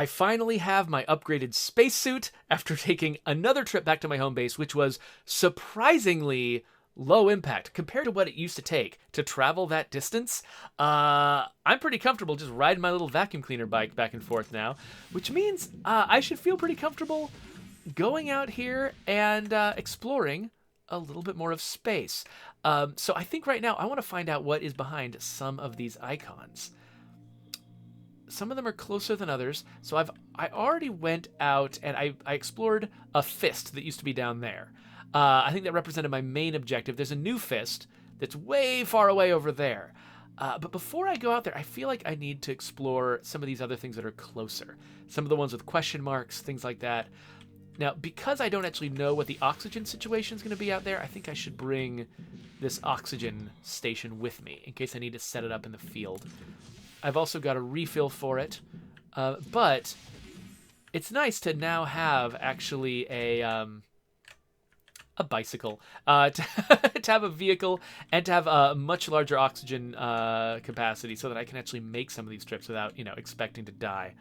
I finally have my upgraded spacesuit after taking another trip back to my home base, which was surprisingly low impact compared to what it used to take to travel that distance. I'm pretty comfortable just riding my little vacuum cleaner bike back and forth now, which means I should feel pretty comfortable going out here and exploring a little bit more of space. So I think right now I want to find out what is behind some of these icons. Some of them are closer than others. So I already went out and I explored a fist that used to be down there. I think that represented my main objective. There's a new fist that's way far away over there. But before I go out there, I feel like I need to explore some of these other things that are closer. Some of the ones with question marks, things like that. Now, because I don't actually know what the oxygen situation is going to be out there, I think I should bring this oxygen station with me in case I need to set it up in the field. I've also got a refill for it, but it's nice to now have actually a bicycle, to have a vehicle, and to have a much larger oxygen capacity so that I can actually make some of these trips without, expecting to die.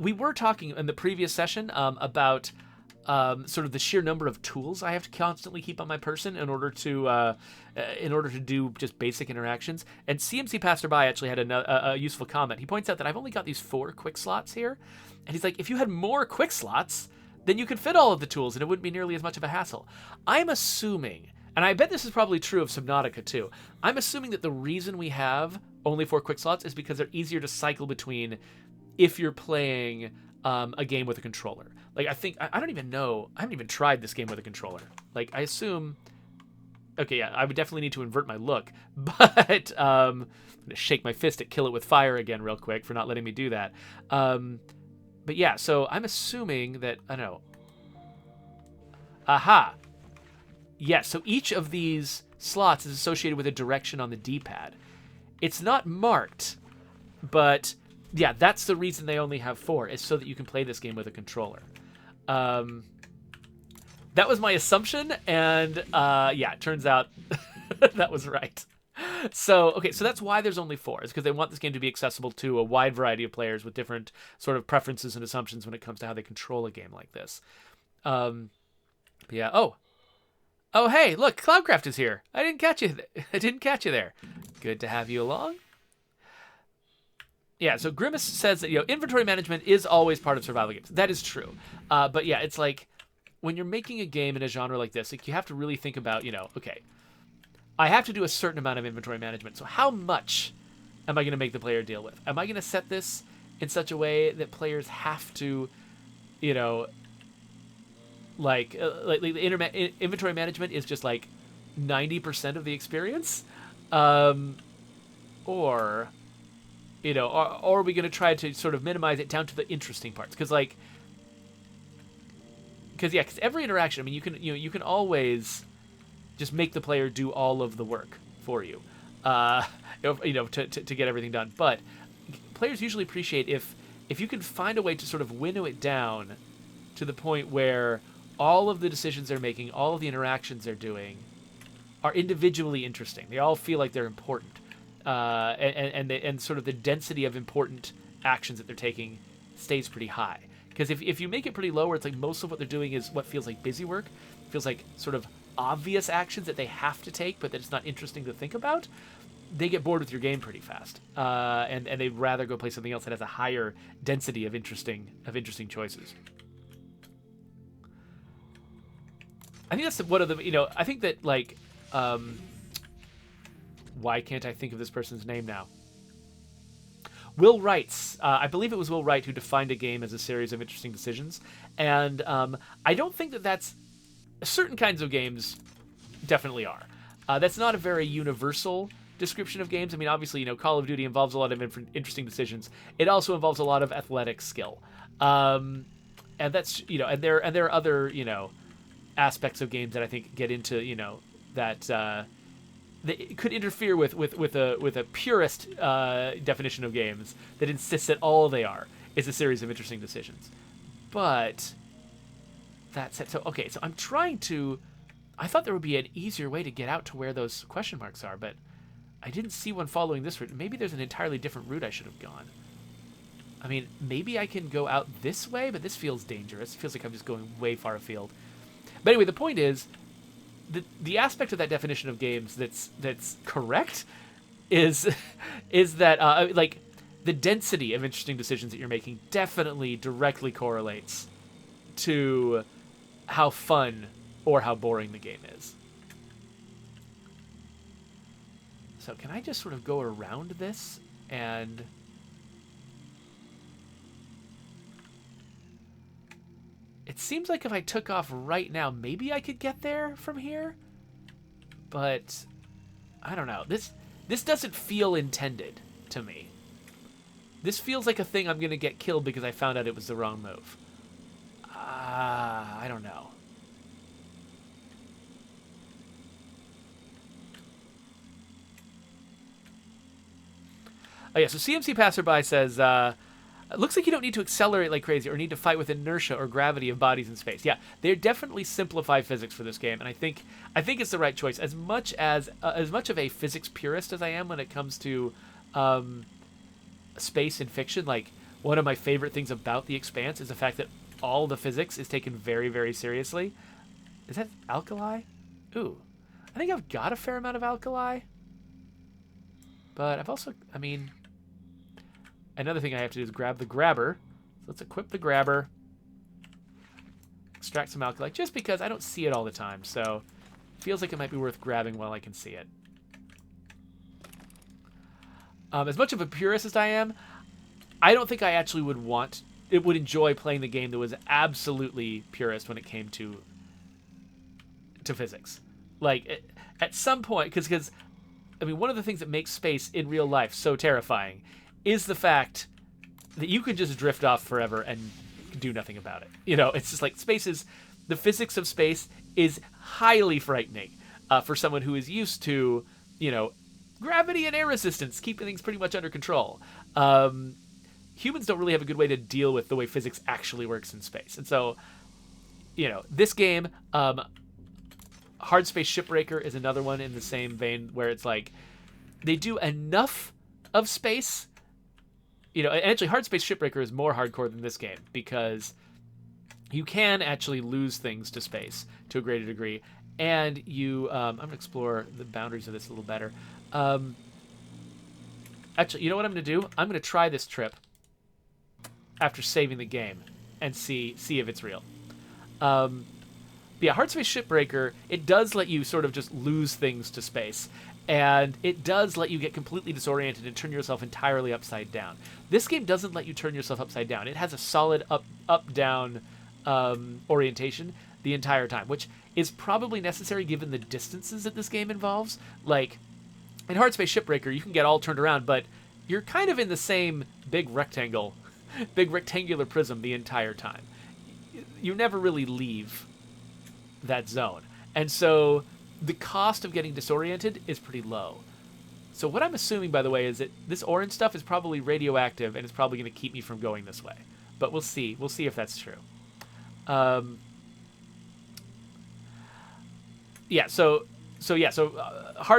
We were talking in the previous session about sort of the sheer number of tools I have to constantly keep on my person in order to do just basic interactions. And CMC Passerby actually had a useful comment. He points out that I've only got these 4 quick slots here, and he's like, if you had more quick slots, then you could fit all of the tools and it wouldn't be nearly as much of a hassle. I'm assuming, and I bet this is probably true of Subnautica too, I'm assuming that the reason we have only 4 quick slots is because they're easier to cycle between if you're playing a game with a controller. Like, I don't even know, I haven't even tried this game with a controller. Like, I assume, okay, yeah, I would definitely need to invert my look, but I'm gonna shake my fist at Kill It With Fire again real quick for not letting me do that. But yeah, so I'm assuming that, I don't know. Aha! Yeah, so each of these slots is associated with a direction on the D-pad. It's not marked, but yeah, that's the reason they only have 4, is so that you can play this game with a controller. That was my assumption, and yeah, it turns out that was right. So, okay, so that's why there's only 4, is because they want this game to be accessible to a wide variety of players with different sort of preferences and assumptions when it comes to how they control a game like this. Yeah, oh, hey, look, Cloudcraft is here. I didn't catch you there. Good to have you along. Yeah, so Grimace says that, inventory management is always part of survival games. That is true. But yeah, it's like, when you're making a game in a genre like this, like, you have to really think about, okay, I have to do a certain amount of inventory management. So how much am I going to make the player deal with? Am I going to set this in such a way that players have to, like the inventory management is just like 90% of the experience? Or are we going to try to sort of minimize it down to the interesting parts? Because every interaction, I mean, you can always just make the player do all of the work for you, to get everything done. But players usually appreciate if you can find a way to sort of winnow it down to the point where all of the decisions they're making, all of the interactions they're doing, are individually interesting. They all feel like they're important. And sort of the density of important actions that they're taking stays pretty high. Because if you make it pretty low, where it's like most of what they're doing is what feels like busy work, feels like sort of obvious actions that they have to take, but that it's not interesting to think about, they get bored with your game pretty fast, and they'd rather go play something else that has a higher density of interesting choices. I think that's one of the I think that like. Why can't I think of this person's name now? Will Wrights. I believe it was Will Wright who defined a game as a series of interesting decisions. And I don't think that that's... Certain kinds of games definitely are. That's not a very universal description of games. I mean, obviously, Call of Duty involves a lot of interesting decisions. It also involves a lot of athletic skill. And that's, and there are other, aspects of games that I think get into, that... That could interfere with a purist definition of games that insists that all they are is a series of interesting decisions. But that said, so I'm trying to. I thought there would be an easier way to get out to where those question marks are, but I didn't see one following this route. Maybe there's an entirely different route I should have gone. I mean, maybe I can go out this way, but this feels dangerous. It feels like I'm just going way far afield. But anyway, the point is, the aspect of that definition of games that's correct is that like the density of interesting decisions that you're making definitely directly correlates to how fun or how boring the game is. So can I just sort of go around this and... It seems like if I took off right now, maybe I could get there from here. But I don't know. This doesn't feel intended to me. This feels like a thing I'm going to get killed because I found out it was the wrong move. I don't know. Oh yeah, so CMC Passerby says, it looks like you don't need to accelerate like crazy or need to fight with inertia or gravity of bodies in space. Yeah, they definitely simplify physics for this game, and I think it's the right choice. As much of a physics purist as I am when it comes to space and fiction, like one of my favorite things about The Expanse is the fact that all the physics is taken very, very seriously. Is that alkali? Ooh, I think I've got a fair amount of alkali, but I've also, I mean... Another thing I have to do is grab the grabber. So let's equip the grabber. Extract some alkali, just because I don't see it all the time. So it feels like it might be worth grabbing while I can see it. As much of a purist as I am, I don't think I actually would enjoy playing the game that was absolutely purist when it came to physics. Like, at some point, because I mean, one of the things that makes space in real life so terrifying is the fact that you could just drift off forever and do nothing about it. You know, it's just like the physics of space is highly frightening for someone who is used to, you know, gravity and air resistance, keeping things pretty much under control. Humans don't really have a good way to deal with the way physics actually works in space. And so, you know, this game, Hard Space Shipbreaker is another one in the same vein where it's like they do enough of space. You know, and actually, Hard Space Shipbreaker is more hardcore than this game because you can actually lose things to space to a greater degree, and you. I'm gonna explore the boundaries of this a little better. Actually, you know what I'm gonna do? I'm gonna try this trip after saving the game and see if it's real. But yeah, Hard Space Shipbreaker, it does let you sort of just lose things to space. And it does let you get completely disoriented and turn yourself entirely upside down. This game doesn't let you turn yourself upside down. It has a solid up-down orientation the entire time, which is probably necessary given the distances that this game involves. Like, in Hard Space Shipbreaker, you can get all turned around, but you're kind of in the same big rectangular prism the entire time. You never really leave that zone. And so the cost of getting disoriented is pretty low. So what I'm assuming, by the way, is that this orange stuff is probably radioactive and it's probably going to keep me from going this way. But we'll see. We'll see if that's true. Hard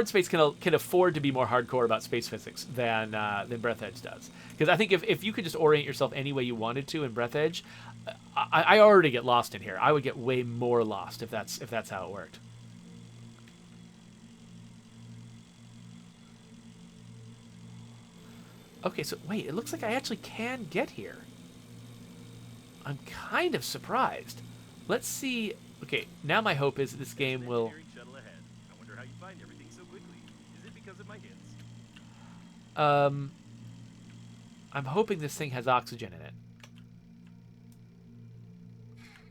Space can afford to be more hardcore about space physics than Breathedge does. Because I think if you could just orient yourself any way you wanted to in Breathedge, I already get lost in here. I would get way more lost if that's how it worked. Okay, so wait, it looks like I actually can get here. I'm kind of surprised. Let's see. Okay, now my hope is that this game will... I wonder how you find everything so quickly. Is it because of my hits? I'm hoping this thing has oxygen in it.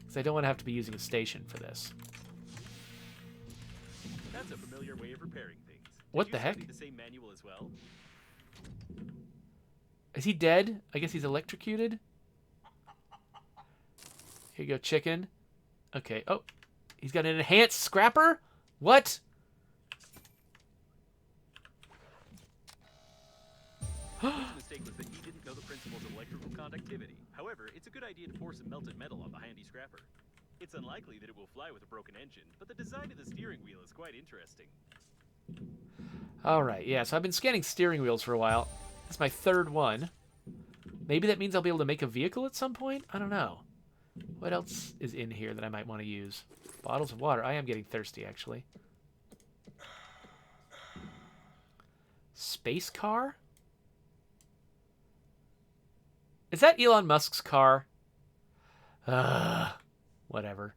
Because I don't want to have to be using a station for this. That's a familiar way of repairing things. What the heck? The same manual as well? Is he dead? I guess he's electrocuted. Here you go, chicken. Okay. Oh, he's got an enhanced scrapper? What? His mistake was that he didn't know the principles of electrical conductivity. However, it's a good idea to pour some melted metal on the handy scrapper. It's unlikely that it will fly with a broken engine, but the design of the steering wheel is quite interesting. All right, yeah, so I've been scanning steering wheels for a while. It's my third one. Maybe that means I'll be able to make a vehicle at some point? I don't know. What else is in here that I might want to use? Bottles of water. I am getting thirsty, actually. Space car? Is that Elon Musk's car? Whatever.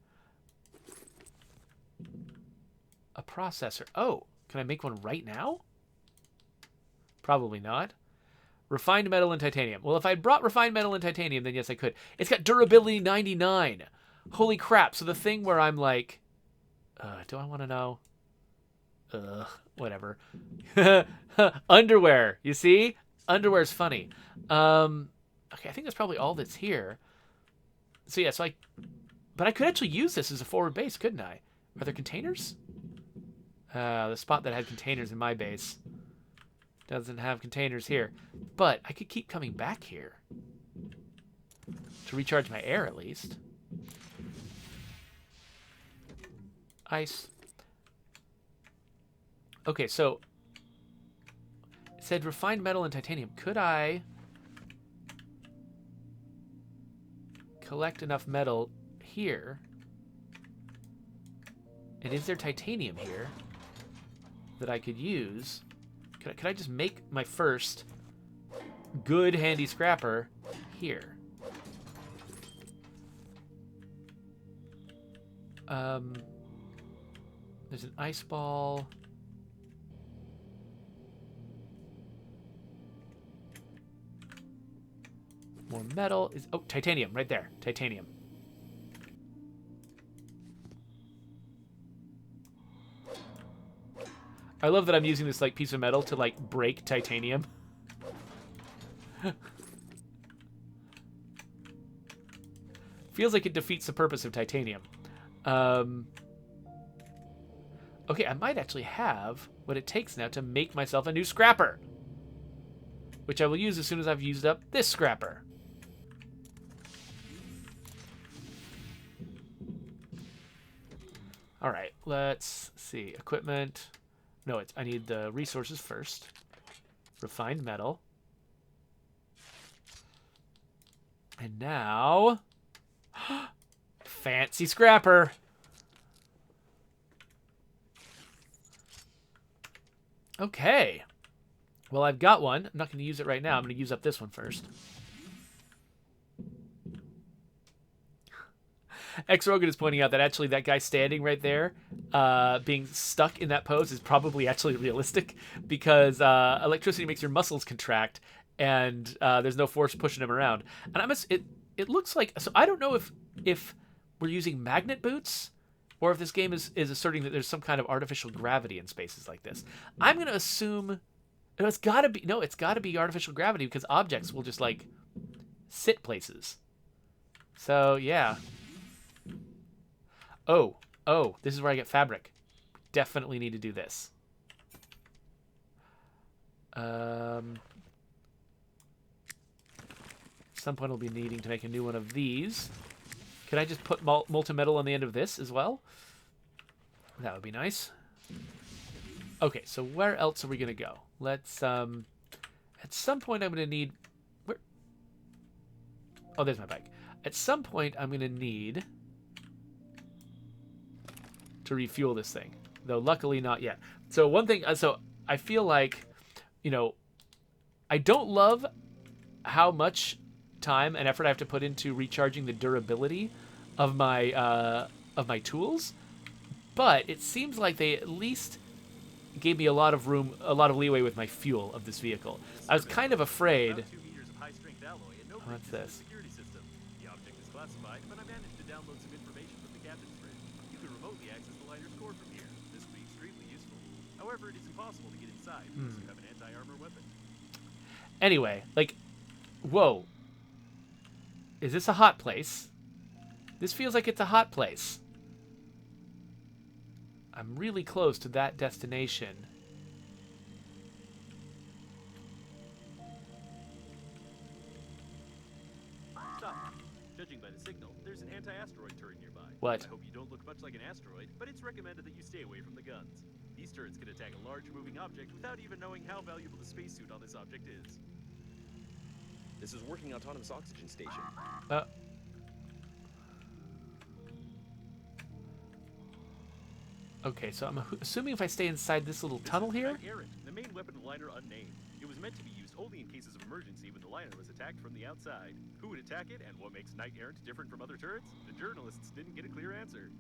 A processor. Oh, can I make one right now? Probably not. Refined metal and titanium. Well, if I brought refined metal and titanium, then yes, I could. It's got durability 99. Holy crap. So the thing where I'm like, do I want to know? Whatever. Underwear. You see? Underwear's funny. Okay, I think that's probably all that's here. So yeah, but I could actually use this as a forward base, couldn't I? Are there containers? The spot that had containers in my base doesn't have containers here. But I could keep coming back here to recharge my air at least. Ice. Okay, so it said refined metal and titanium. Could I collect enough metal here? And is there titanium here that I could use? Could I just make my first good handy scrapper here? There's an ice ball. More metal is titanium right there. Titanium. I love that I'm using this like piece of metal to like break titanium. Feels like it defeats the purpose of titanium. Okay, I might actually have what it takes now to make myself a new scrapper, which I will use as soon as I've used up this scrapper. All right, let's see. Equipment. No, I need the resources first. Refined metal. And now, fancy scrapper. Okay. Well, I've got one. I'm not going to use it right now. I'm going to use up this one first. X-Rogan is pointing out that actually that guy standing right there, being stuck in that pose is probably actually realistic because electricity makes your muscles contract and there's no force pushing him around. And it looks like, so I don't know if we're using magnet boots or if this game is asserting that there's some kind of artificial gravity in spaces like this. I'm going to assume, it's got to be artificial gravity because objects will just like sit places. So yeah. Oh, this is where I get fabric. Definitely need to do this. At some point I'll be needing to make a new one of these. Can I just put molten metal on the end of this as well? That would be nice. Okay, so where else are we going to go? Let's, at some point I'm going to need... Oh, there's my bike. At some point I'm going to need to refuel this thing, though luckily not yet. So one thing, so I feel like, I don't love how much time and effort I have to put into recharging the durability of my tools, but it seems like they at least gave me a lot of leeway with my fuel of this vehicle. I was kind of afraid. What's this? The object is classified, but I managed to download some information from the captain's bridge. You can remotely access the lighter's core from here. This will be extremely useful. However, it is impossible to get inside unless you have an anti-armor weapon. Anyway, whoa. Is this a hot place? This feels like it's a hot place. I'm really close to that destination. Stop. Judging by the signal, there's an anti-asteroid turret nearby. What? I hope you don't look much like an asteroid, but it's recommended that you stay away from the guns. These turrets can attack a large moving object without even knowing how valuable the spacesuit on this object is. This is working autonomous oxygen station. Okay, so I'm assuming if I stay inside this little tunnel here. Knight Errant, the main weapon of the liner unnamed. It was meant to be used only in cases of emergency when the liner was attacked from the outside. Who would attack it, and what makes Knight Errant different from other turrets? The journalists didn't get a clear answer.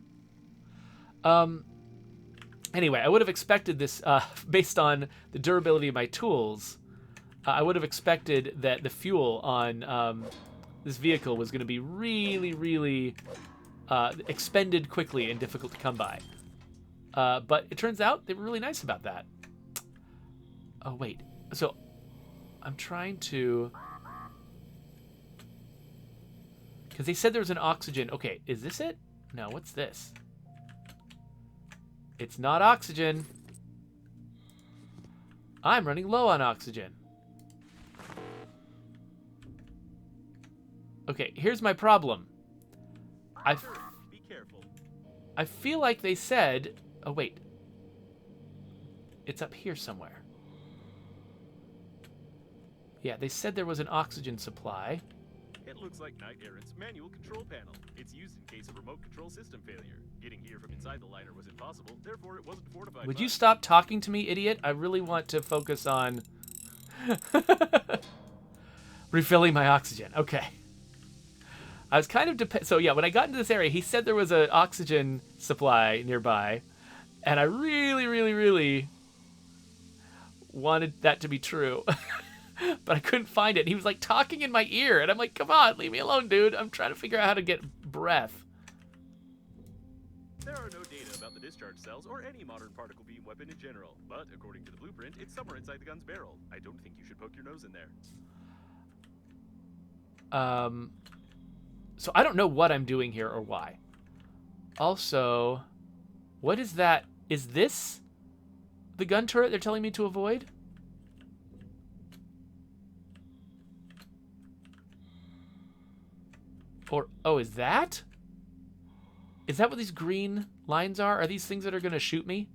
Anyway, I would have expected this, based on the durability of my tools, I would have expected that the fuel on this vehicle was going to be really, really expended quickly and difficult to come by. But it turns out they were really nice about that. Oh, wait. So I'm trying to... Because they said there was an oxygen. Okay, is this it? No, what's this? It's not oxygen. I'm running low on oxygen. Okay, here's my problem. Be careful. I feel like they said... Oh, wait. It's up here somewhere. Yeah, they said there was an oxygen supply. It looks like Knight Errant's manual control panel. It's used in case of remote control system failure. Getting here from inside the liner was impossible, therefore it wasn't fortified. Would you stop talking to me, idiot? I really want to focus on refilling my oxygen. Okay. I was kind of so yeah, when I got into this area, he said there was an oxygen supply nearby, and I really, really, really wanted that to be true. But I couldn't find it. He was like talking in my ear, and I'm like, come on, leave me alone, dude. I'm trying to figure out how to get breath. There are no data about the discharge cells or any modern particle beam weapon in general, but according to the blueprint, it's somewhere inside the gun's barrel. I don't think you should poke your nose in there. So I don't know what I'm doing here or why. Also, what is that? Is this the gun turret they're telling me to avoid? Or, oh, is that? Is that what these green lines are? Are these things that are going to shoot me?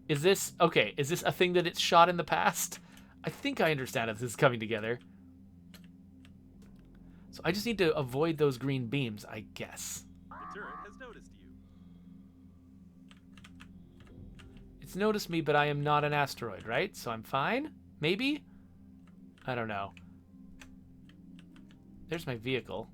Is this, okay, is this a thing that it's shot in the past? I think I understand if this is coming together. So I just need to avoid those green beams, I guess. The turret has noticed you. It's noticed me, but I am not an asteroid, right? So I'm fine? Maybe? I don't know. There's my vehicle.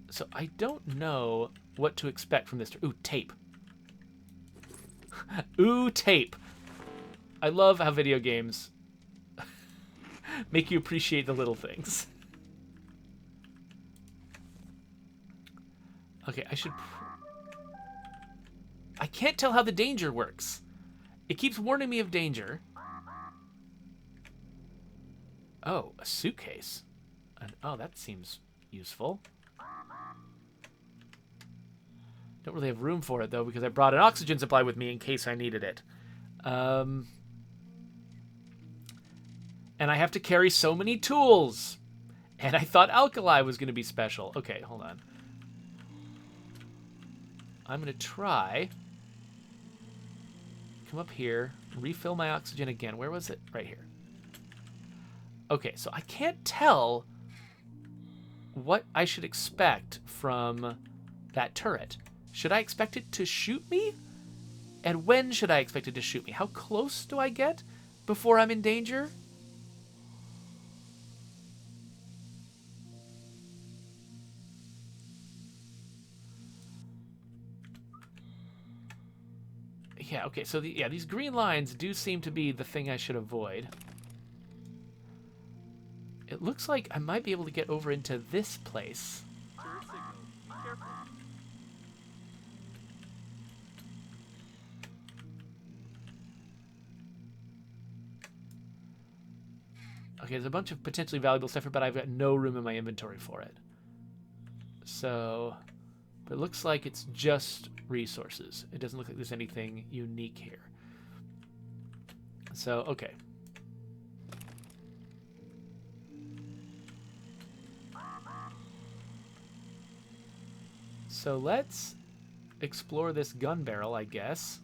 So I don't know what to expect from this. Ooh, tape. Ooh, tape. I love how video games make you appreciate the little things. Okay, I can't tell how the danger works. It keeps warning me of danger. Oh, a suitcase. Oh, that seems useful. Don't really have room for it, though, because I brought an oxygen supply with me in case I needed it. And I have to carry so many tools. And I thought alkali was going to be special. Okay, hold on. I'm going to try. Come up here. Refill my oxygen again. Where was it? Right here. Okay, so I can't tell what I should expect from that turret. Should I expect it to shoot me? And when should I expect it to shoot me? How close do I get before I'm in danger? Yeah, okay, so these green lines do seem to be the thing I should avoid. It looks like I might be able to get over into this place. Turret signal. Be careful. Okay, there's a bunch of potentially valuable stuff here, but I've got no room in my inventory for it. So, but it looks like it's just resources. It doesn't look like there's anything unique here. So, okay. So let's explore this gun barrel, I guess.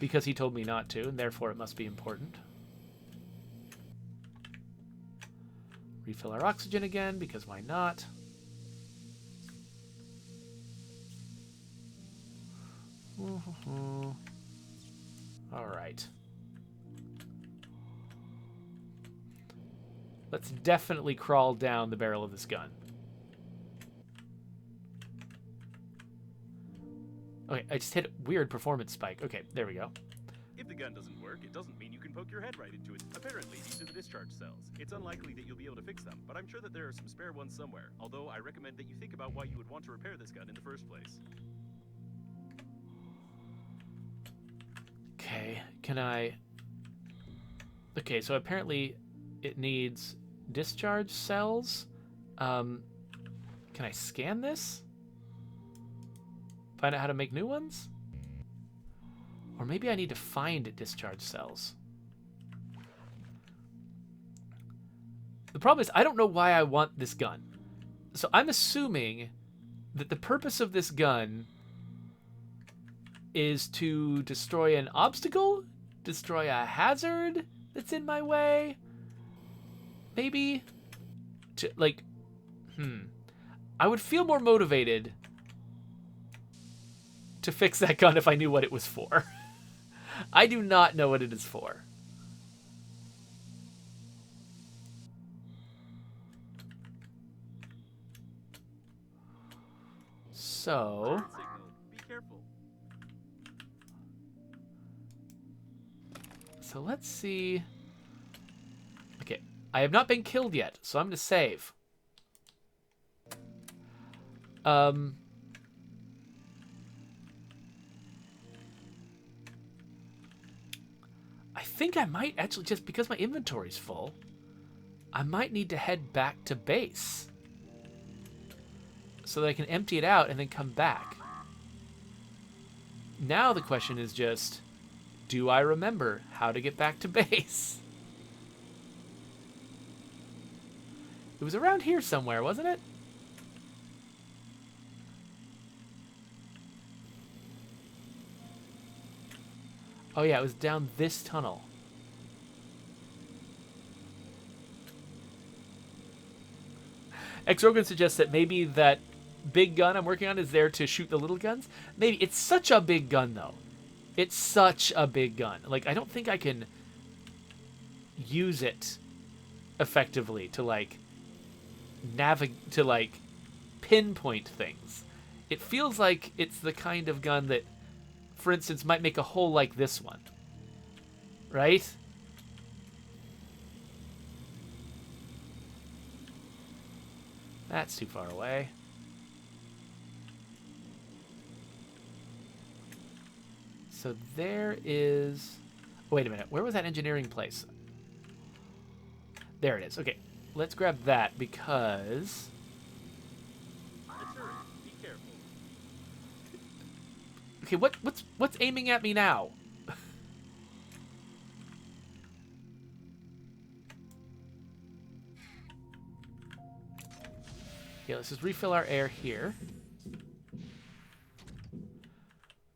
because he told me not to, and therefore it must be important. Refill our oxygen again, because why not? All right. Let's definitely crawl down the barrel of this gun. Okay, I just hit a weird performance spike. Okay, there we go. If the gun doesn't work, it doesn't mean you can poke your head right into it. Apparently, these are the discharge cells. It's unlikely that you'll be able to fix them, but I'm sure that there are some spare ones somewhere, although I recommend that you think about why you would want to repair this gun in the first place. Okay, can I... Okay, so apparently it needs discharge cells. Can I scan this? Find out how to make new ones? Or maybe I need to find discharge cells. The problem is I don't know why I want this gun. So I'm assuming that the purpose of this gun is to destroy an obstacle? Destroy a hazard that's in my way? Maybe? To, like, I would feel more motivated to fix that gun if I knew what it was for. I do not know what it is for. So... Be careful. So let's see... Okay, I have not been killed yet, so I'm going to save. I think I might actually, just because my inventory's full, I might need to head back to base so that I can empty it out and then come back. Now the question is just, do I remember how to get back to base? It was around here somewhere, wasn't it? Oh yeah, it was down this tunnel. X-Rogan suggests that maybe that big gun I'm working on is there to shoot the little guns. Maybe. It's such a big gun, though. It's such a big gun. Like, I don't think I can use it effectively to, like, to, like, pinpoint things. It feels like it's the kind of gun that, for instance, might make a hole like this one. Right? That's too far away. So there is... Wait a minute. Where was that engineering place? There it is. Okay. Let's grab that because... Be careful. Okay, what's aiming at me now? Okay, let's just refill our air here.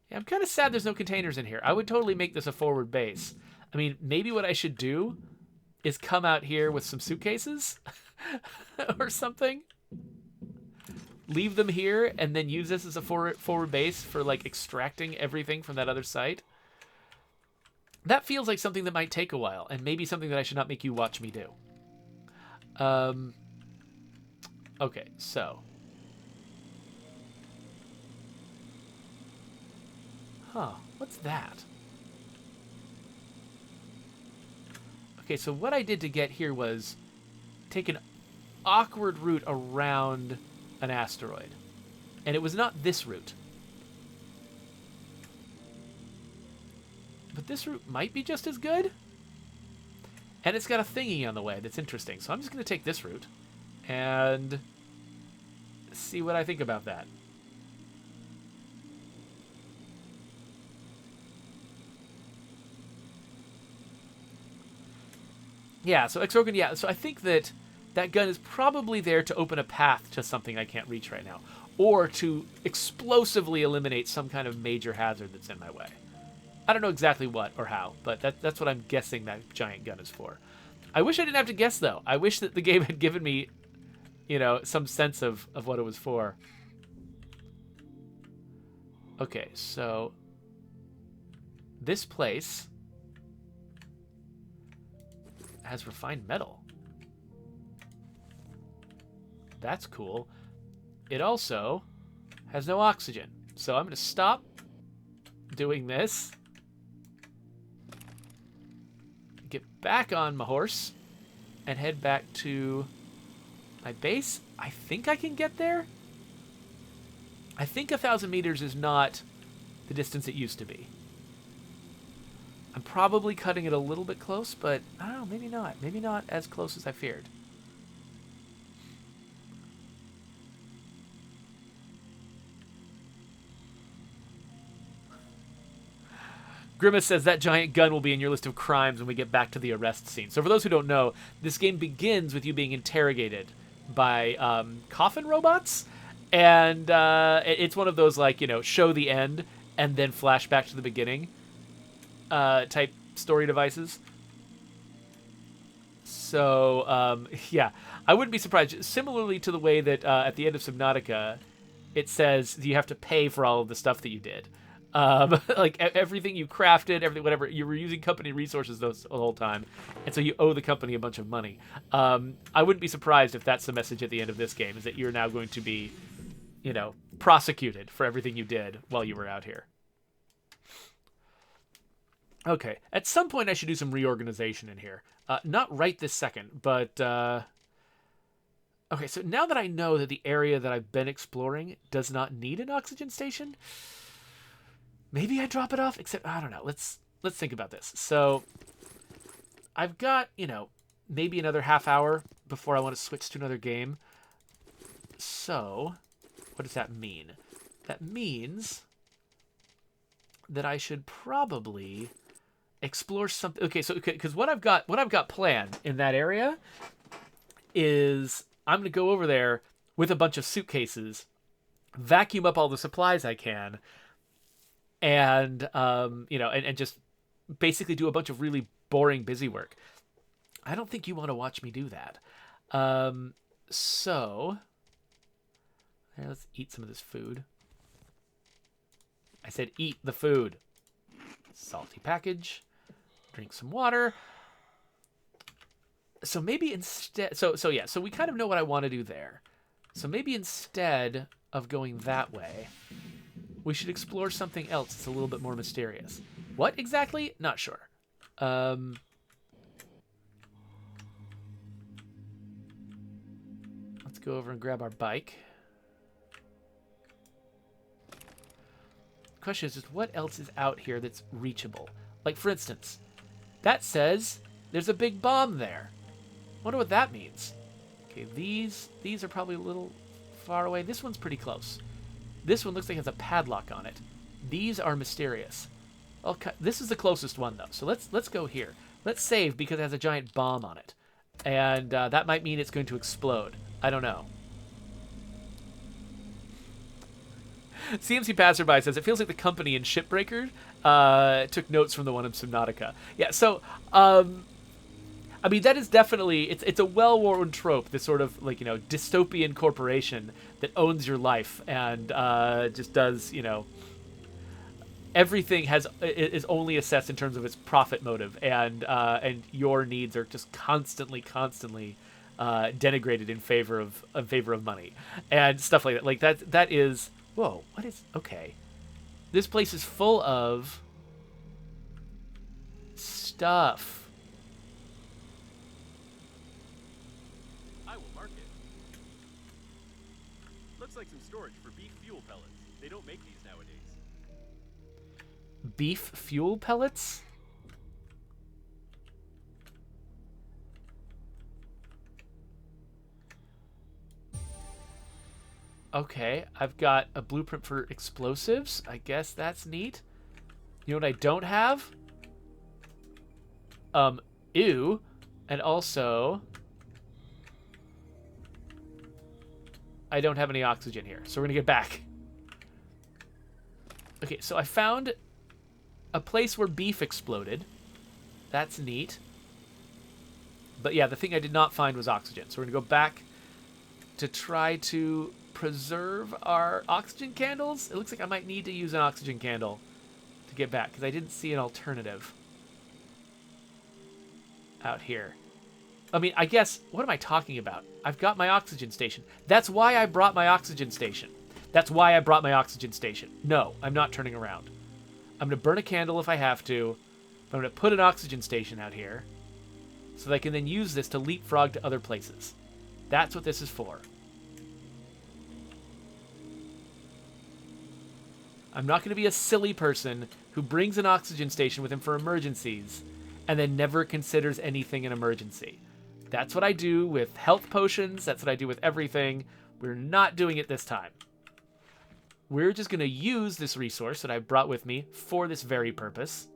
Yeah, I'm kind of sad there's no containers in here. I would totally make this a forward base. I mean, maybe what I should do is come out here with some suitcases or something. Leave them here and then use this as a forward base for, like, extracting everything from that other site. That feels like something that might take a while, and maybe something that I should not make you watch me do. Okay, so. Huh, what's that? Okay, so what I did to get here was take an awkward route around an asteroid. And it was not this route. But this route might be just as good. And it's got a thingy on the way that's interesting. So I'm just going to take this route and see what I think about that. Yeah, so X-Rogan, yeah, so I think that that gun is probably there to open a path to something I can't reach right now. Or to explosively eliminate some kind of major hazard that's in my way. I don't know exactly what or how, but that's what I'm guessing that giant gun is for. I wish I didn't have to guess, though. I wish that the game had given me, you know, some sense of what it was for. Okay, so this place has refined metal. That's cool. It also has no oxygen. So I'm going to stop doing this. Get back on my horse and head back to my base. I think I can get there. I think 1,000 meters is not the distance it used to be. I'm probably cutting it a little bit close, but I don't know, maybe not. Maybe not as close as I feared. Grimace says that giant gun will be in your list of crimes when we get back to the arrest scene. So for those who don't know, this game begins with you being interrogated by coffin robots. And it's one of those, like, you know, show the end and then flash back to the beginning type story devices. So, yeah, I wouldn't be surprised. Similarly to the way that at the end of Subnautica, it says you have to pay for all of the stuff that you did. Like everything you crafted, everything, whatever, you were using company resources the whole time, and so you owe the company a bunch of money. I wouldn't be surprised if that's the message at the end of this game, is that you're now going to be, you know, prosecuted for everything you did while you were out here. Okay, at some point I should do some reorganization in here. Not right this second, but okay, so now that I know that the area that I've been exploring does not need an oxygen station, maybe I drop it off, except I don't know. Let's think about this. So I've got, you know, maybe another half hour before I want to switch to another game. So what does that mean? That means that I should probably explore something. Okay, so because what I've got planned in that area is I'm going to go over there with a bunch of suitcases, vacuum up all the supplies I can, and you know, and just basically do a bunch of really boring busy work. I don't think you want to watch me do that. So let's eat some of this food. I said eat the food. Salty package. Drink some water. So maybe instead, so yeah, so we kind of know what I want to do there. So maybe instead of going that way, we should explore something else that's a little bit more mysterious. What exactly? Not sure. Let's go over and grab our bike. The question is just what else is out here that's reachable? Like, for instance, that says there's a big bomb there. Wonder what that means. Okay, these are probably a little far away. This one's pretty close. This one looks like it has a padlock on it. These are mysterious. Okay, this is the closest one though. So let's go here. Let's save because it has a giant bomb on it, and that might mean it's going to explode. I don't know. CMC Passerby says, it feels like the company in Shipbreaker took notes from the one in Subnautica. Yeah, so, I mean, that is definitely, it's a well-worn trope, this sort of, like, you know, dystopian corporation that owns your life and just does, you know, everything is only assessed in terms of its profit motive, and your needs are just constantly denigrated in favor of money and stuff like that. Like that is. Whoa, what is... Okay. This place is full of stuff. I will mark it. Looks like some storage for beef fuel pellets. They don't make these nowadays. Beef fuel pellets? Okay, I've got a blueprint for explosives. I guess that's neat. You know what I don't have? Ew. And also, I don't have any oxygen here, so we're gonna get back. Okay, so I found a place where beef exploded. That's neat. But yeah, the thing I did not find was oxygen. So we're going to go back to try to preserve our oxygen candles. It looks like I might need to use an oxygen candle to get back, because I didn't see an alternative out here. I mean, I guess, what am I talking about? I've got my oxygen station. That's why I brought my oxygen station. That's why I brought my oxygen station. No, I'm not turning around. I'm going to burn a candle if I have to. But I'm going to put an oxygen station out here so that I can then use this to leapfrog to other places. That's what this is for. I'm not going to be a silly person who brings an oxygen station with him for emergencies and then never considers anything an emergency. That's what I do with health potions. That's what I do with everything. We're not doing it this time. We're just going to use this resource that I brought with me for this very purpose.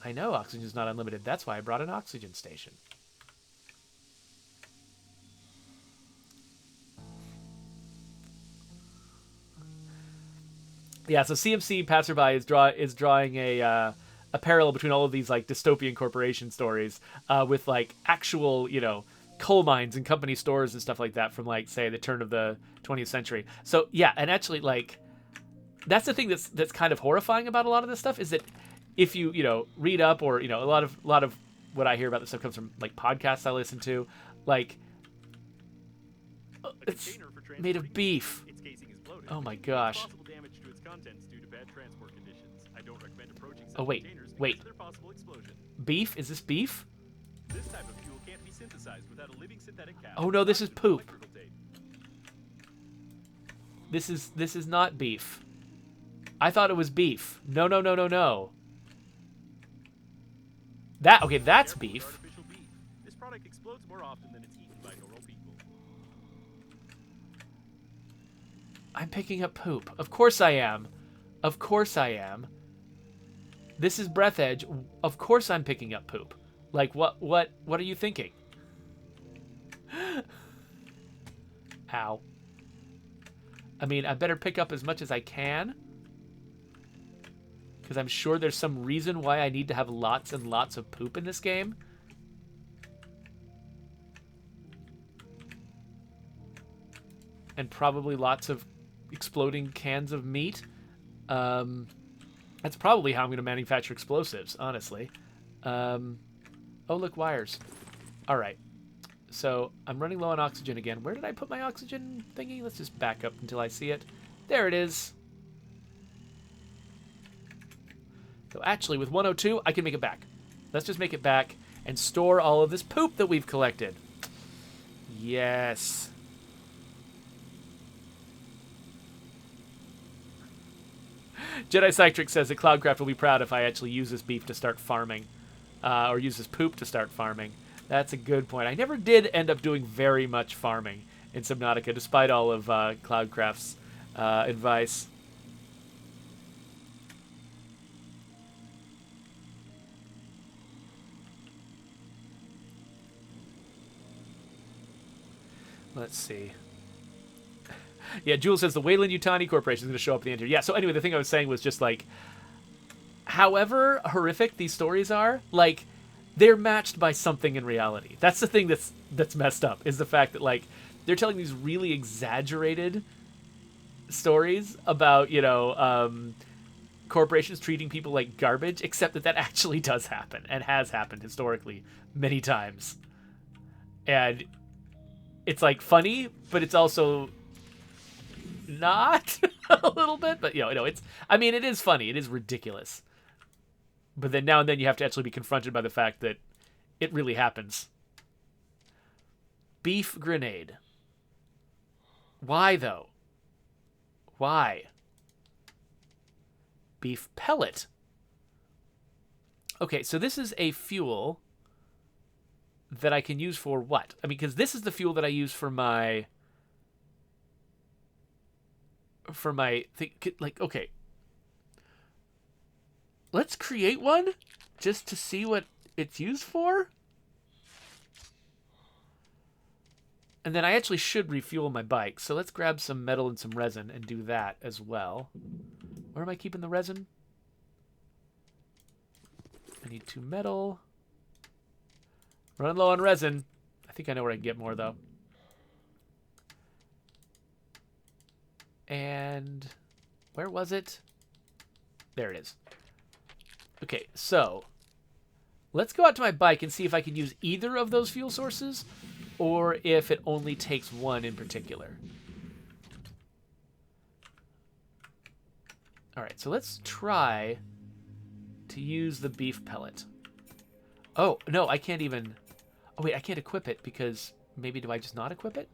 I know oxygen is not unlimited. That's why I brought an oxygen station. Yeah, so CMC Passerby is drawing a parallel between all of these like dystopian corporation stories with like actual, you know, coal mines and company stores and stuff like that from like, say, the turn of the 20th century. So yeah, and actually like that's the thing that's kind of horrifying about a lot of this stuff, is that if you know, read up, or, you know, a lot of what I hear about this stuff comes from like podcasts I listen to, like it's made of beef. Oh my gosh. Oh wait. Beef? Is this beef? This type of fuel can't be synthesized without a living synthetic cow. Oh no, this is poop. This is not beef. I thought it was beef. No. Okay, that's beef. This product explodes more often than it's eaten by normal people. I'm picking up poop. Of course I am. Of course I am. This is Breathedge. Of course I'm picking up poop. Like, what are you thinking? Ow. I mean, I better pick up as much as I can, because I'm sure there's some reason why I need to have lots and lots of poop in this game. And probably lots of exploding cans of meat. That's probably how I'm going to manufacture explosives, honestly. Oh, look, wires. All right. So I'm running low on oxygen again. Where did I put my oxygen thingy? Let's just back up until I see it. There it is. So actually, with 102, I can make it back. Let's just make it back and store all of this poop that we've collected. Yes. Jedi Cytric says that Cloudcraft will be proud if I actually use this beef to start farming. Or use this poop to start farming. That's a good point. I never did end up doing very much farming in Subnautica, despite all of Cloudcraft's advice. Let's see. Yeah, Jules says the Weyland-Yutani Corporation is going to show up at the end here. Yeah, so anyway, the thing I was saying was just like, however horrific these stories are, like, they're matched by something in reality. That's the thing that's messed up, is the fact that, like, they're telling these really exaggerated stories about, you know, corporations treating people like garbage, except that actually does happen and has happened historically many times. And it's, like, funny, but it's also not a little bit, but, you know, it's, I mean, it is funny. It is ridiculous. But then now and then you have to actually be confronted by the fact that it really happens. Beef grenade. Why, though? Why? Beef pellet. Okay, so this is a fuel that I can use for what? I mean, because this is the fuel that I use for my thing. Like, okay. Let's create one just to see what it's used for. And then I actually should refuel my bike. So let's grab some metal and some resin and do that as well. Where am I keeping the resin? I need 2 metal. Running low on resin. I think I know where I can get more, though. And where was it? There it is. Okay, so let's go out to my bike and see if I can use either of those fuel sources or if it only takes one in particular. All right, so let's try to use the beef pellet. Oh, no, I can't even... Oh, wait, I can't equip it because maybe do I just not equip it?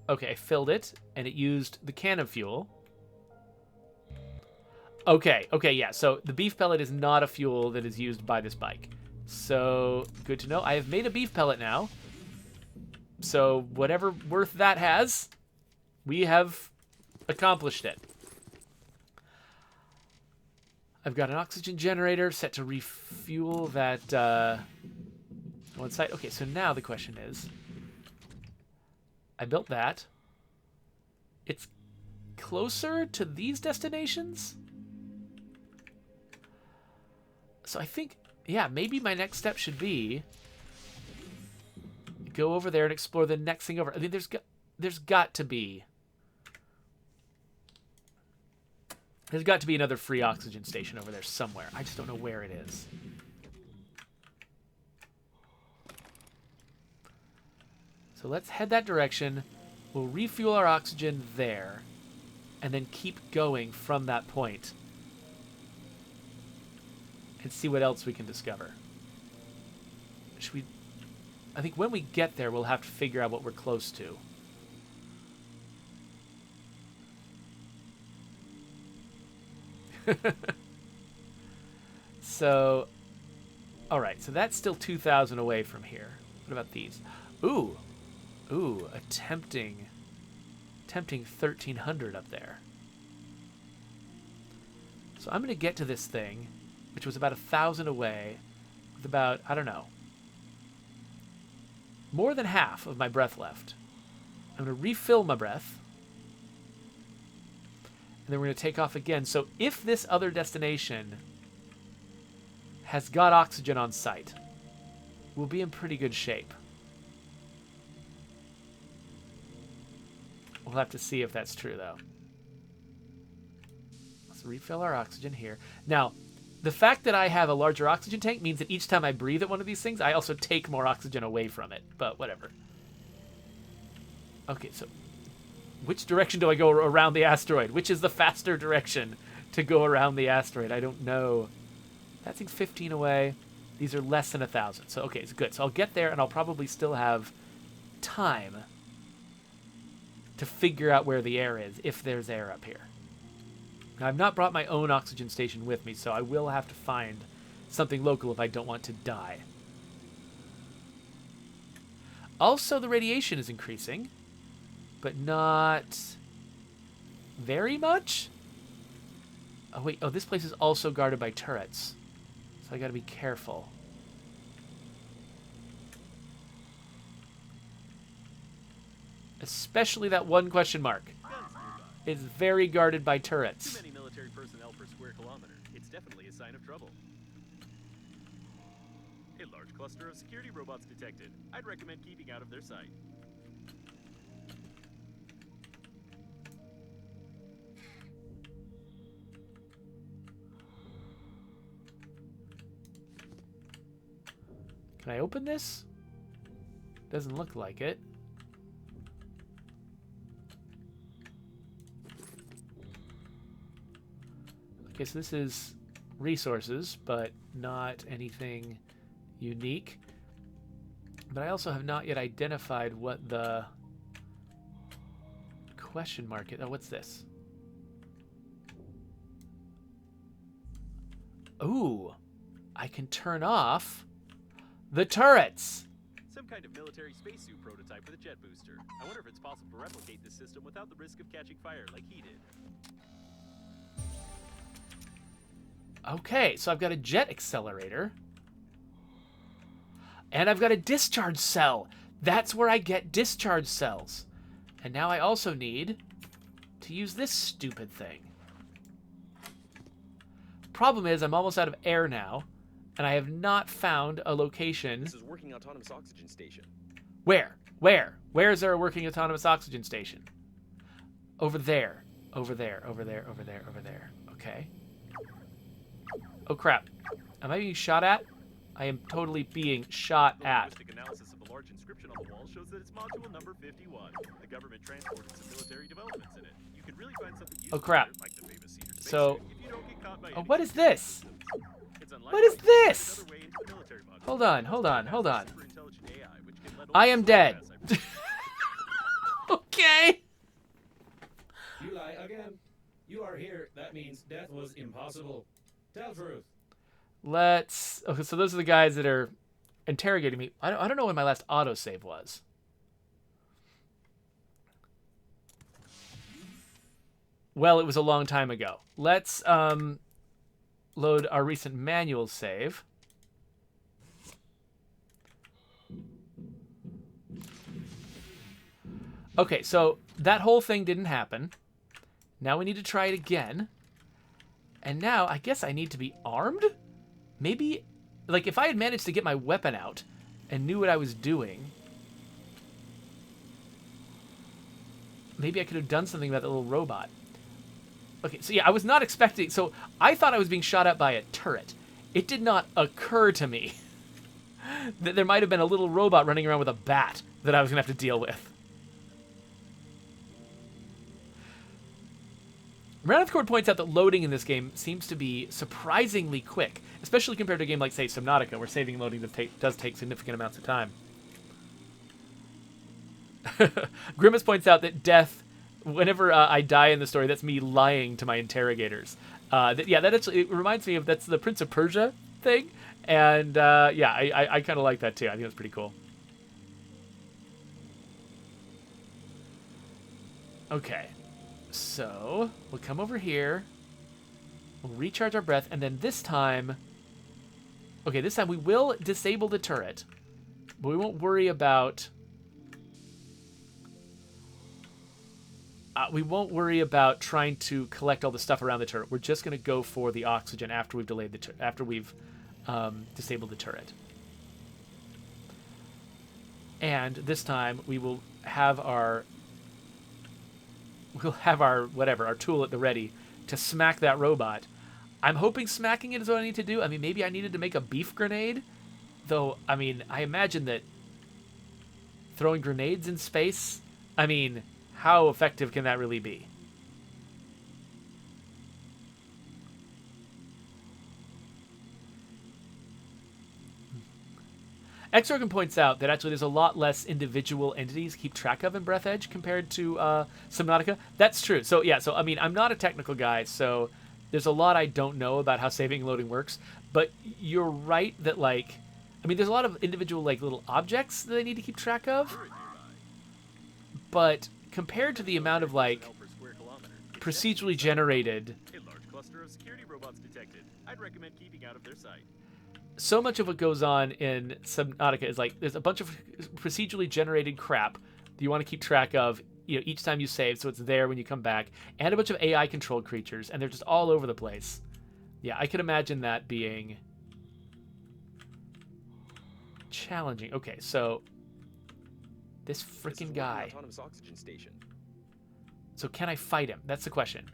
Okay, I filled it, and it used the can of fuel. Okay, yeah, so the beef pellet is not a fuel that is used by this bike. So, good to know. I have made a beef pellet now. So, whatever worth that has, we have accomplished it. I've got an oxygen generator set to refuel that one site. Okay, so now the question is, I built that. It's closer to these destinations. So I think, yeah, maybe my next step should be go over there and explore the next thing over. I mean, there's got to be another free oxygen station over there somewhere. I just don't know where it is. So let's head that direction. We'll refuel our oxygen there and then keep going from that point and see what else we can discover. Should we... I think when we get there, we'll have to figure out what we're close to. So, all right, so that's still 2,000 away from here. What about these? Ooh, a tempting 1,300 up there. So I'm going to get to this thing, which was about 1,000 away, with about, I don't know, more than half of my breath left. I'm going to refill my breath. And then we're going to take off again. So if this other destination has got oxygen on site, we'll be in pretty good shape. We'll have to see if that's true, though. Let's refill our oxygen here. Now, the fact that I have a larger oxygen tank means that each time I breathe at one of these things, I also take more oxygen away from it. But whatever. Okay, so which direction do I go around the asteroid? Which is the faster direction to go around the asteroid? I don't know. That thing's 15 away. These are less than 1,000. So, okay, it's good. So I'll get there, and I'll probably still have time to figure out where the air is, if there's air up here. Now, I've not brought my own oxygen station with me, so I will have to find something local if I don't want to die. Also, the radiation is increasing, but not very much. Oh, wait. Oh, this place is also guarded by turrets, so I gotta be careful. Especially that one question mark. It's very guarded by turrets. Too many military personnel per square kilometer. It's definitely a sign of trouble. A large cluster of security robots detected. I'd recommend keeping out of their sight. Can I open this? Doesn't look like it. Okay, so this is resources, but not anything unique. But I also have not yet identified what the question mark is. Oh, what's this? Ooh, I can turn off the turrets. Some kind of military spacesuit prototype with a jet booster. I wonder if it's possible to replicate this system without the risk of catching fire like he did. Okay, so I've got a jet accelerator. And I've got a discharge cell. That's where I get discharge cells. And now I also need to use this stupid thing. problem is I'm almost out of air now, and I have not found a location. This is working autonomous oxygen station. Where? Where is there a working autonomous oxygen station? Over there. Over there. Okay. Oh, crap. Am I being shot at? I am totally being shot at. Linguistic analysis of a large inscription on the wall shows that it's module number 51. The government transported some military developments in it. You can really find something useful crap. there, like the famous Cedar So- spacesuit, if you don't get caught by Oh, any what is secret this? systems. It's unlikely What is to find this? another way into the military module. Hold on. Super intelligent AI, which can let I all am the dead. bypass Okay. You lie again. You are here. That means death was impossible. Tell truth. Let's... Okay, so those are the guys that are interrogating me. I don't know when my last autosave was. Well, it was a long time ago. Let's load our recent manual save. Okay, so that whole thing didn't happen. Now we need to try it again. And now I guess I need to be armed? Maybe, like, if I had managed to get my weapon out and knew what I was doing, maybe I could have done something about that little robot. Okay, so yeah, I was not expecting... So I thought I was being shot at by a turret. It did not occur to me that there might have been a little robot running around with a bat that I was going to have to deal with. Meredith points out that loading in this game seems to be surprisingly quick, especially compared to a game like, say, Subnautica, where saving and loading does take significant amounts of time. Grimace points out that death, whenever I die in the story, that's me lying to my interrogators. That actually, it reminds me of, that's the Prince of Persia thing, and yeah, I kind of like that too. I think that's pretty cool. Okay. So, we'll come over here, we'll recharge our breath, and then this time... Okay, this time we will disable the turret, but we won't worry about... trying to collect all the stuff around the turret. We're just going to go for the oxygen after we've disabled the turret. And this time we will have our... our tool at the ready to smack that robot. I'm hoping smacking it is what I need to do. I mean, maybe I needed to make a beef grenade. Though, I mean, I imagine that throwing grenades in space, I mean, how effective can that really be? Xorgan points out that actually there's a lot less individual entities to keep track of in Breathedge compared to Subnautica. That's true. So yeah, so I mean, I'm not a technical guy, so there's a lot I don't know about how saving and loading works. But you're right that, like, I mean, there's a lot of individual, like, little objects that I need to keep track of. But compared to the amount of, like, procedurally generated... A large cluster of security robots detected. I'd recommend keeping out of their sight. So much of what goes on in Subnautica is, like, there's a bunch of procedurally generated crap that you want to keep track of, you know, each time you save, so it's there when you come back, and a bunch of AI-controlled creatures, and they're just all over the place. Yeah, I could imagine that being challenging. Okay, so this freaking guy. Autonomous oxygen station. So can I fight him? That's the question.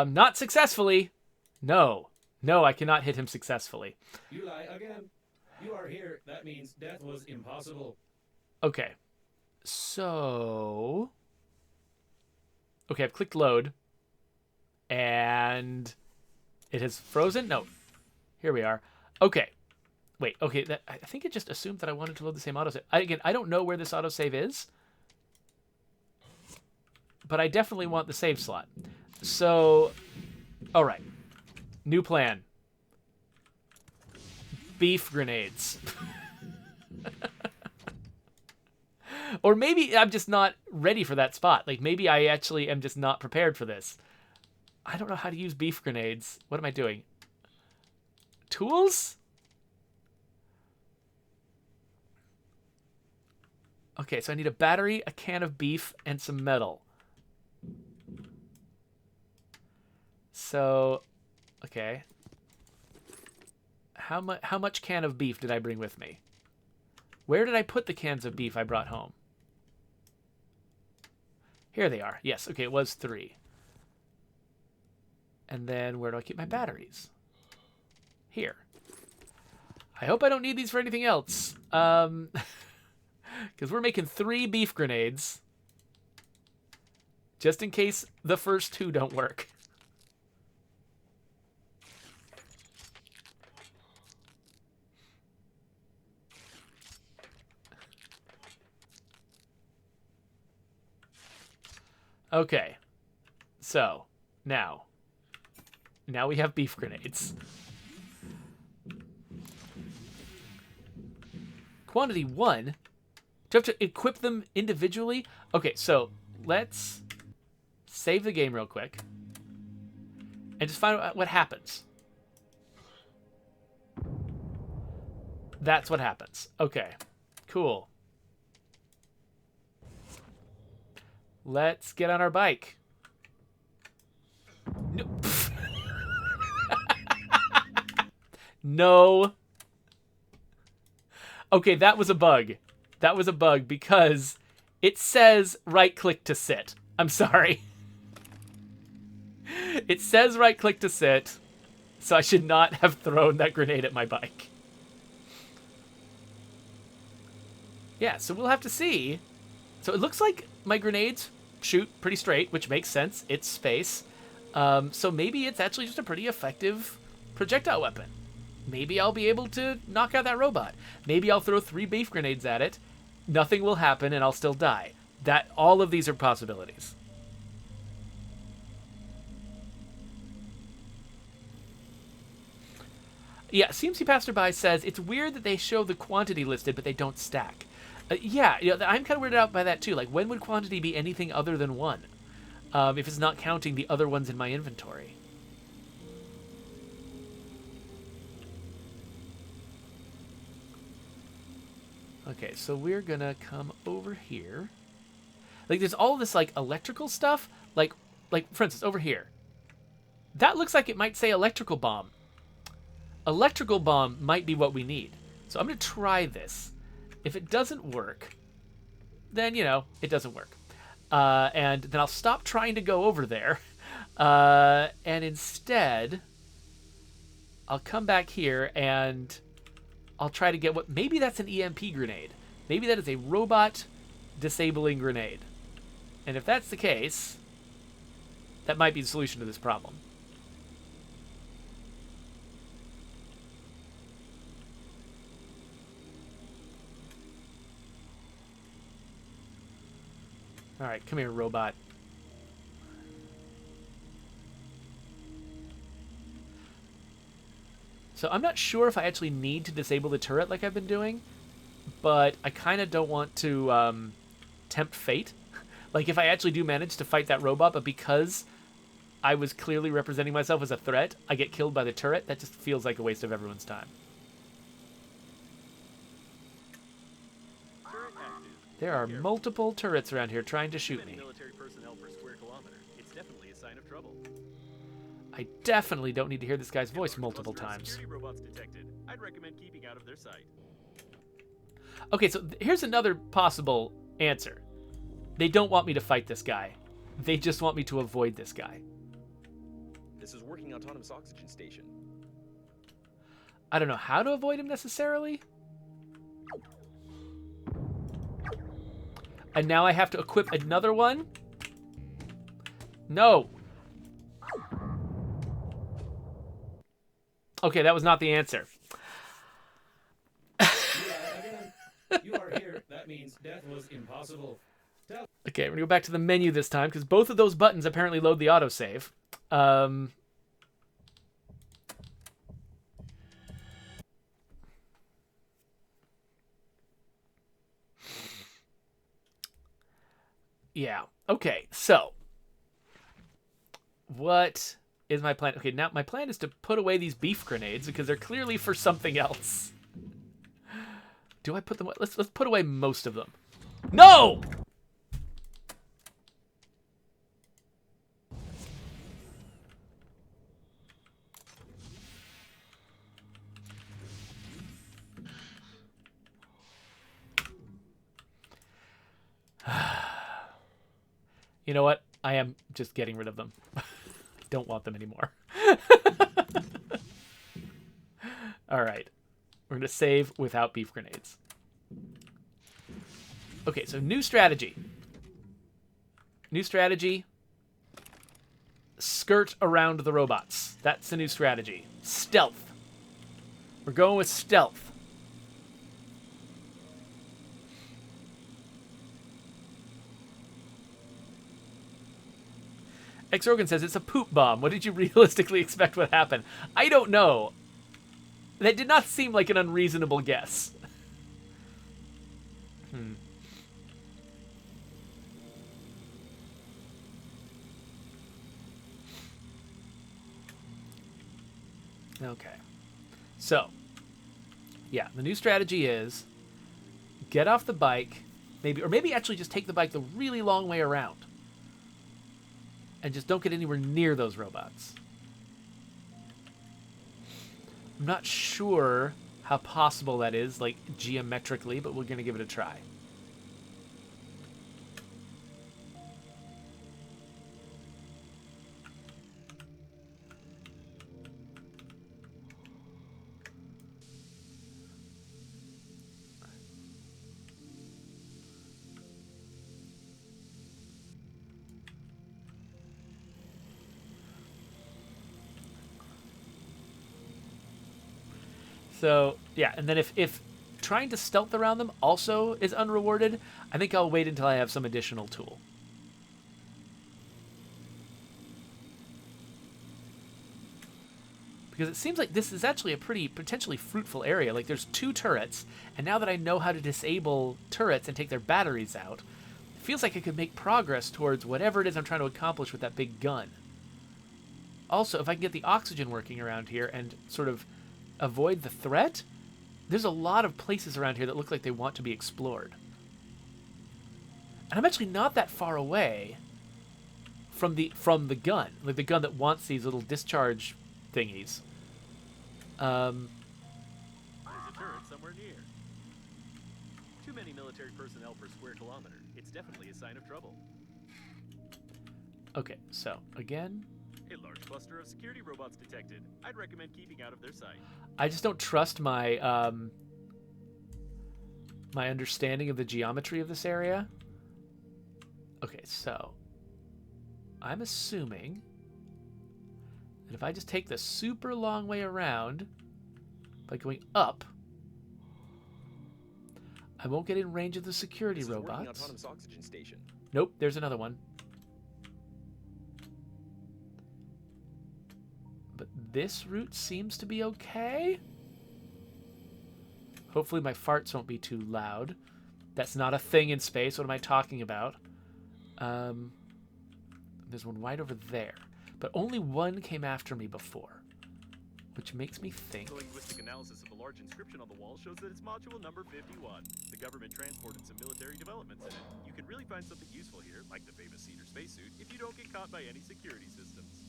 Not successfully. No, I cannot hit him successfully. You lie again. You are here. That means death was impossible. Okay. So... Okay, I've clicked load. And... It has frozen? No. Here we are. Okay. Wait, okay, I think it just assumed that I wanted to load the same autosave. Again, I don't know where this autosave is. But I definitely want the save slot. So... Alright. New plan. Beef grenades. Or maybe I'm just not ready for that spot. Like, maybe I actually am just not prepared for this. I don't know how to use beef grenades. What am I doing? Tools? Okay, so I need a battery, a can of beef, and some metal. So, okay. How much can of beef did I bring with me? Where did I put the cans of beef I brought home? Here they are. Yes, okay, it was 3. And then where do I keep my batteries? Here. I hope I don't need these for anything else. Because we're making 3 beef grenades. Just in case the first 2 don't work. Okay. So, now we have beef grenades. Quantity 1. Do you have to equip them individually? Okay, so let's save the game real quick and just find out what happens. That's what happens. Okay, cool. Let's get on our bike. No. No. Okay, that was a bug. That was a bug because it says right-click to sit. I'm sorry. It says right-click to sit, so I should not have thrown that grenade at my bike. Yeah, so we'll have to see. So it looks like my grenades shoot pretty straight, which makes sense. It's space. So maybe it's actually just a pretty effective projectile weapon. Maybe I'll be able to knock out that robot. Maybe I'll throw 3 beef grenades at it. Nothing will happen and I'll still die. All of these are possibilities. Yeah, CMC Passerby says, it's weird that they show the quantity listed, but they don't stack. Yeah, I'm kind of weirded out by that too. Like, when would quantity be anything other than 1? If it's not counting the other ones in my inventory. Okay, so we're gonna come over here. Like, there's all this, like, electrical stuff. Like, for instance, over here. That looks like it might say electrical bomb. Electrical bomb might be what we need. So I'm gonna try this. If it doesn't work, then, it doesn't work. And then I'll stop trying to go over there. And instead, I'll come back here and I'll try to get maybe that's an EMP grenade. Maybe that is a robot disabling grenade. And if that's the case, that might be the solution to this problem. All right, come here, robot. So I'm not sure if I actually need to disable the turret like I've been doing, but I kind of don't want to tempt fate. Like, if I actually do manage to fight that robot, but because I was clearly representing myself as a threat, I get killed by the turret, that just feels like a waste of everyone's time. There are multiple turrets around here trying to shoot me. Military personnel per square kilometer. It's definitely a sign of trouble. I definitely don't need to hear this guy's voice multiple times. Security robots detected. I'd recommend keeping out of their sight. Okay, so here's another possible answer. They don't want me to fight this guy. They just want me to avoid this guy. This is working autonomous oxygen station. I don't know how to avoid him necessarily. And now I have to equip another one? No. Okay, that was not the answer. You are here. That means death was impossible. Okay, we're going to go back to the menu this time, because both of those buttons apparently load the autosave. Yeah, okay, so What is my plan? Okay, now my plan is to put away these beef grenades because they're clearly for something else. Do I put them? Let's put away most of them. No! You know what? I am just getting rid of them. Don't want them anymore. All right. We're going to save without beef grenades. Okay, so new strategy. New strategy. Skirt around the robots. That's the new strategy. Stealth. We're going with stealth. X Rogan says it's a poop bomb. What did you realistically expect would happen? I don't know. That did not seem like an unreasonable guess. Okay. So, yeah, the new strategy is get off the bike, maybe actually just take the bike the really long way around. And just don't get anywhere near those robots. I'm not sure how possible that is, like, geometrically, but we're going to give it a try. So, yeah, and then if trying to stealth around them also is unrewarded, I think I'll wait until I have some additional tool. Because it seems like this is actually a pretty potentially fruitful area. Like, there's 2 turrets, and now that I know how to disable turrets and take their batteries out, it feels like I could make progress towards whatever it is I'm trying to accomplish with that big gun. Also, if I can get the oxygen working around here and sort of avoid the threat, there's a lot of places around here that look like they want to be explored. And I'm actually not that far away from the gun, like the gun that wants these little discharge thingies. There's a turret somewhere near. Too many military personnel per square kilometer. It's definitely a sign of trouble. Okay, so again, A large cluster of security robots detected. I'd recommend keeping out of their sight. I just don't trust my my understanding of the geometry of this area. Okay, so I'm assuming that if I just take the super long way around by going up, I won't get in range of the security This is a working robots. autonomous oxygen station. Nope, there's another one. But this route seems to be okay. Hopefully my farts won't be too loud. That's not a thing in space. What am I talking about? There's one right over there. But only one came after me before, which makes me think... The linguistic analysis of a large inscription on the wall shows that it's module number 51. The government transported some military developments in it. You could really find something useful here, like the famous cedar spacesuit, if you don't get caught by any security systems.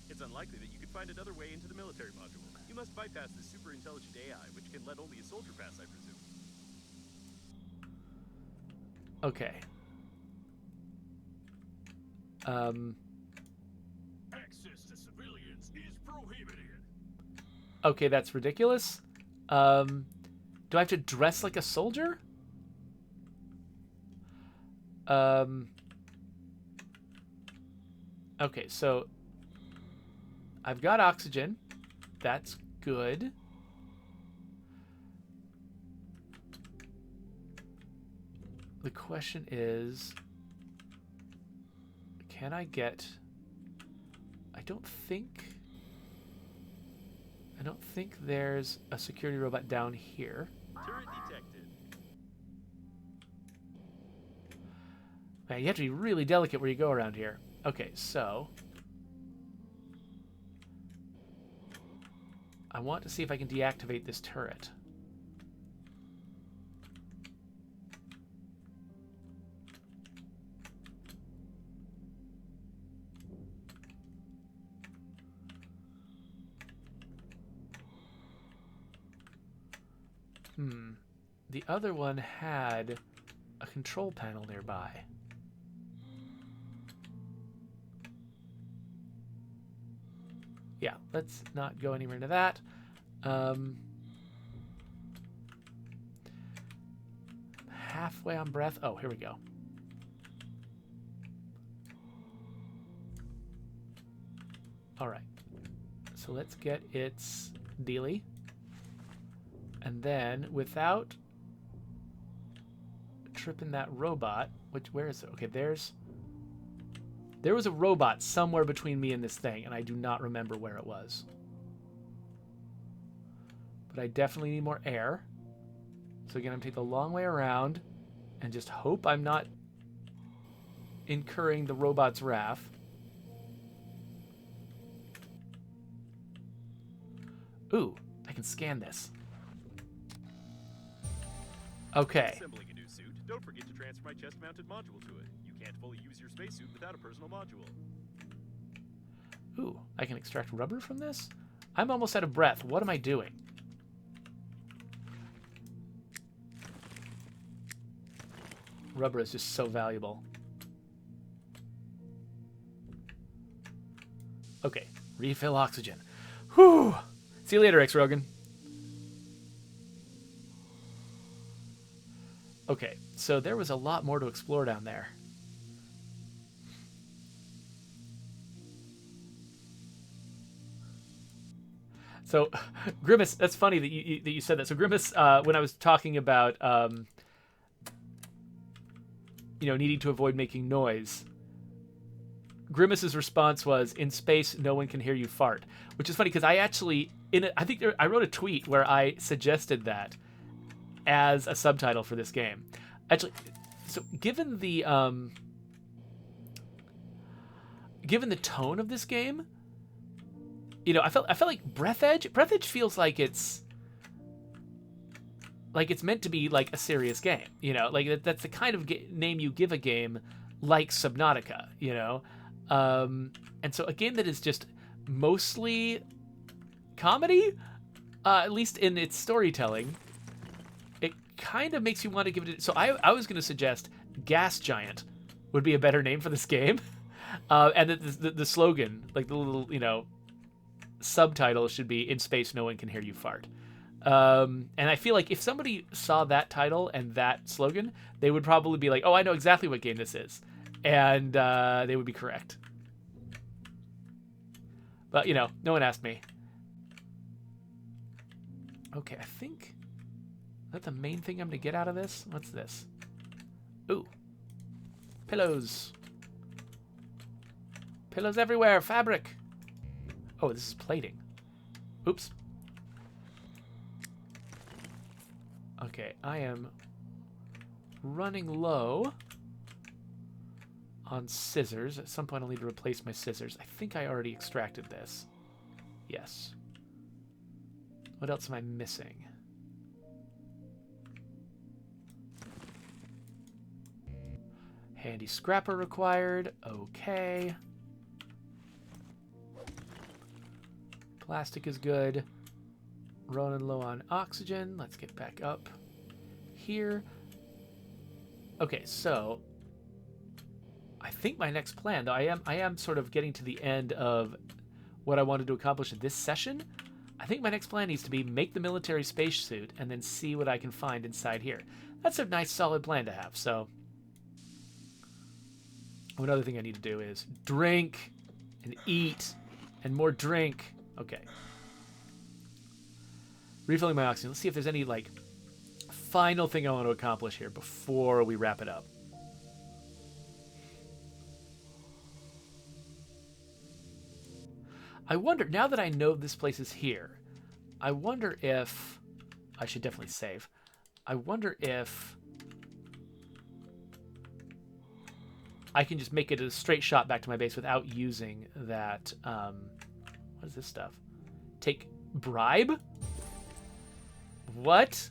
It's unlikely that you could find another way into the military module. You must bypass this super intelligent AI, which can let only a soldier pass, I presume. Okay. Access to civilians is prohibited. Okay, that's ridiculous. Do I have to dress like a soldier? Okay, so I've got oxygen. That's good. The question is, can I get... I don't think there's a security robot down here. Turret detected. Man, you have to be really delicate where you go around here. Okay, so... I want to see if I can deactivate this turret. The other one had a control panel nearby. Yeah, let's not go anywhere into that. Halfway on breath. Oh, here we go. All right. So let's get its dealie. And then, without tripping that robot, where is it? Okay, there was a robot somewhere between me and this thing, and I do not remember where it was. But I definitely need more air. So again, I'm going to take the long way around and just hope I'm not incurring the robot's wrath. Ooh, I can scan this. Okay. Assembling a new suit, don't forget to transfer my chest-mounted module to it. You can't fully use your spacesuit without a personal module. Ooh, I can extract rubber from this? I'm almost out of breath. What am I doing? Rubber is just so valuable. Okay, refill oxygen. Whew! See you later, X-Rogan. Okay, so there was a lot more to explore down there. So, Grimace, that's funny that you said that. So, Grimace, when I was talking about, needing to avoid making noise, Grimace's response was, "In space, no one can hear you fart," which is funny because I actually, I wrote a tweet where I suggested that as a subtitle for this game. Actually, so given the tone of this game, I felt like Breathedge feels like it's meant to be like a serious game, like that's the kind of name you give a game like Subnautica, and so a game that is just mostly comedy, at least in its storytelling, it kind of makes you want to give it. So I was going to suggest Gas Giant would be a better name for this game, and the slogan, like the little subtitle, should be "In space, no one can hear you fart." And I feel like if somebody saw that title and that slogan, they would probably be like, "Oh, I know exactly what game this is," and they would be correct. But no one asked me. Okay, I think that's the main thing I'm gonna get out of this. What's this? Ooh, pillows. Pillows everywhere. Fabric. Oh, this is plating. Oops. Okay, I am running low on scissors. At some point I'll need to replace my scissors. I think I already extracted this. Yes. What else am I missing? Handy scrapper required. Okay. Plastic is good. Running low on oxygen. Let's get back up here. Okay, so I think my next plan, though, I am sort of getting to the end of what I wanted to accomplish in this session. I think my next plan needs to be make the military spacesuit and then see what I can find inside here. That's a nice, solid plan to have. So another thing I need to do is drink and eat and more drink. Okay. Refilling my oxygen. Let's see if there's any, final thing I want to accomplish here before we wrap it up. I wonder, now that I know this place is here, I wonder if... I should definitely save. I wonder if I can just make it a straight shot back to my base without using that... what is this stuff? Take Bribe? What?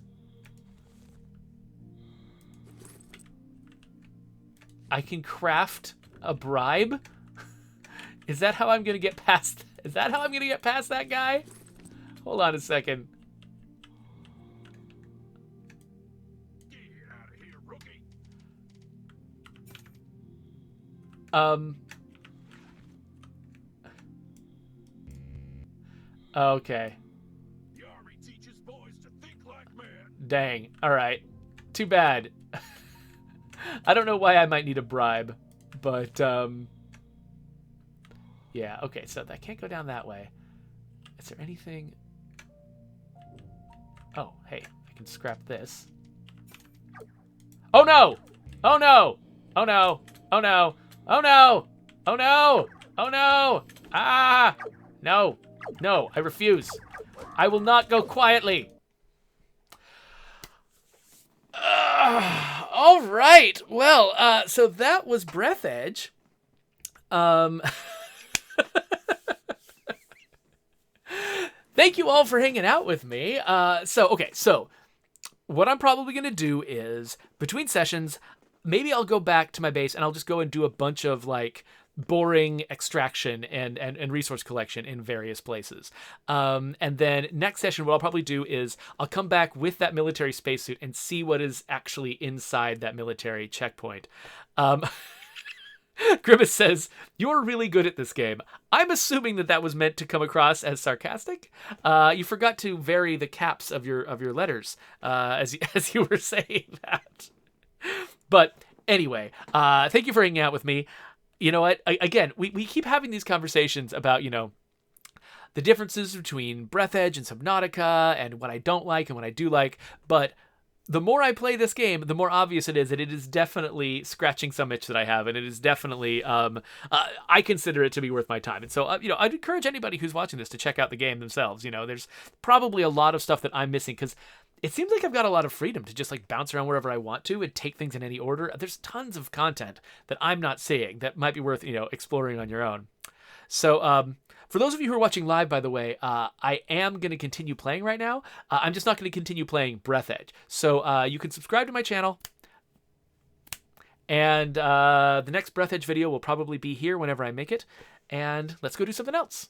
I can craft a bribe? Is that how I'm gonna get past? Is that how I'm gonna get past that guy? Hold on a second. Get out of here, rookie. Okay. The army teaches boys to think like men. Dang. All right. Too bad. I don't know why I might need a bribe, but yeah. Okay. So that can't go down that way. Is there anything? Oh, hey, I can scrap this. Oh no! Oh no! Oh no! Oh no! Oh no! Oh no! Oh no! Ah! No! No! I refuse. I will not go quietly. All right. Well, so that was Breathedge. Thank you all for hanging out with me. So what I'm probably going to do is, between sessions, maybe I'll go back to my base and I'll just go and do a bunch of, like, boring extraction and resource collection in various places. And then next session, what I'll probably do is I'll come back with that military spacesuit and see what is actually inside that military checkpoint. Grimace says, "You're really good at this game." I'm assuming that was meant to come across as sarcastic. You forgot to vary the caps of your letters as you were saying that. But anyway, thank you for hanging out with me. You know what? Again, we keep having these conversations about, the differences between Breathedge and Subnautica and what I don't like and what I do like. But the more I play this game, the more obvious it is that it is definitely scratching some itch that I have, and it is definitely I consider it to be worth my time. And so I'd encourage anybody who's watching this to check out the game themselves. There's probably a lot of stuff that I'm missing because it seems like I've got a lot of freedom to just, like, bounce around wherever I want to and take things in any order. There's tons of content that I'm not seeing that might be worth exploring on your own. So for those of you who are watching live, by the way, I am going to continue playing right now. I'm just not going to continue playing Breathedge. So you can subscribe to my channel. And the next Breathedge video will probably be here whenever I make it. And let's go do something else.